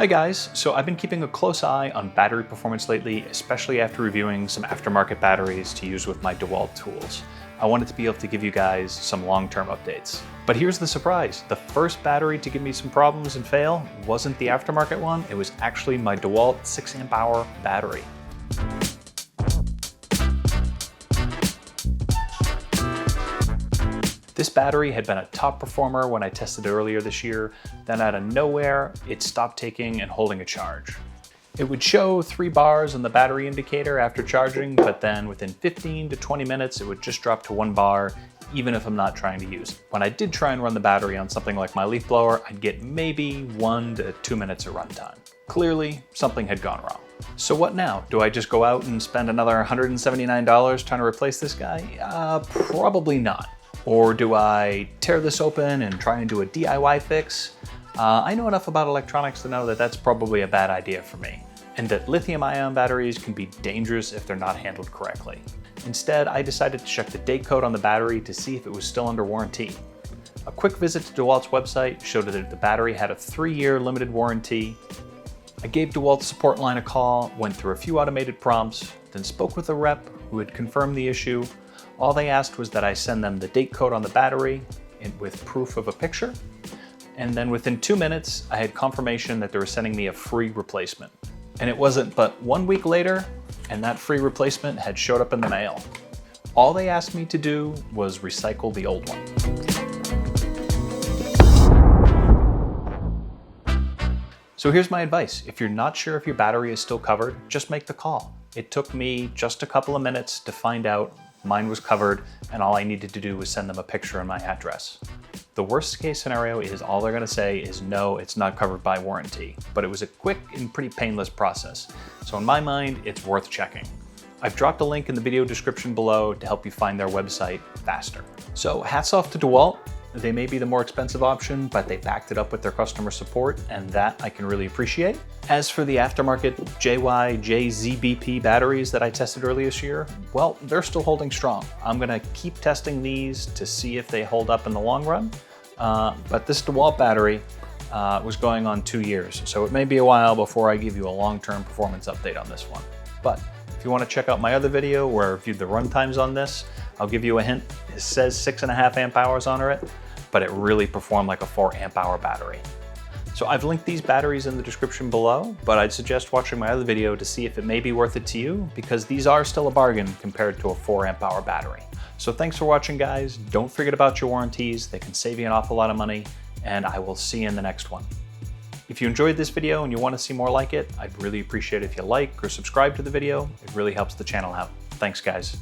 Hi guys, so I've been keeping a close eye on battery performance lately, especially after reviewing some aftermarket batteries to use with my Dewalt tools. I wanted to be able to give you guys some long-term updates. But here's the surprise. The first battery to give me some problems and fail wasn't the aftermarket one, it was actually my Dewalt 6 amp hour battery. This battery had been a top performer when I tested it earlier this year, then out of nowhere, it stopped taking and holding a charge. It would show 3 bars on the battery indicator after charging, but then within 15 to 20 minutes, it would just drop to 1 bar, even if I'm not trying to use it. When I did try and run the battery on something like my leaf blower, I'd get maybe 1 to 2 minutes of runtime. Clearly, something had gone wrong. So what now? Do I just go out and spend another $179 trying to replace this guy? Probably not. Or do I tear this open and try and do a DIY fix? I know enough about electronics to know that that's probably a bad idea for me, and that lithium-ion batteries can be dangerous if they're not handled correctly. Instead, I decided to check the date code on the battery to see if it was still under warranty. A quick visit to DeWalt's website showed that the battery had a 3-year limited warranty. I gave DeWalt's support line a call, went through a few automated prompts, then spoke with a rep who had confirmed the issue. All they asked was that I send them the date code on the battery with proof of a picture. And then within 2 minutes, I had confirmation that they were sending me a free replacement. And it wasn't but 1 week later, and that free replacement had showed up in the mail. All they asked me to do was recycle the old one. So here's my advice. If you're not sure if your battery is still covered, just make the call. It took me just a couple of minutes to find out mine was covered, and all I needed to do was send them a picture and my address. The worst case scenario is all they're gonna say is no, it's not covered by warranty, but it was a quick and pretty painless process. So in my mind, it's worth checking. I've dropped a link in the video description below to help you find their website faster. So hats off to Dewalt. They may be the more expensive option, but they backed it up with their customer support, and that I can really appreciate. As for the aftermarket JYJZPB batteries that I tested earlier this year, well, they're still holding strong. I'm gonna keep testing these to see if they hold up in the long run. But this Dewalt battery was going on 2 years, so it may be a while before I give you a long-term performance update on this one. But if you want to check out my other video where I reviewed the runtimes on this, I'll give you a hint. It says 6.5 amp hours on it, but it really performed like a 4 amp hour battery. So I've linked these batteries in the description below, but I'd suggest watching my other video to see if it may be worth it to you, because these are still a bargain compared to a 4 amp hour battery. So thanks for watching, guys. Don't forget about your warranties. They can save you an awful lot of money, and I will see you in the next one. If you enjoyed this video and you want to see more like it, I'd really appreciate it if you like or subscribe to the video. It really helps the channel out. Thanks, guys.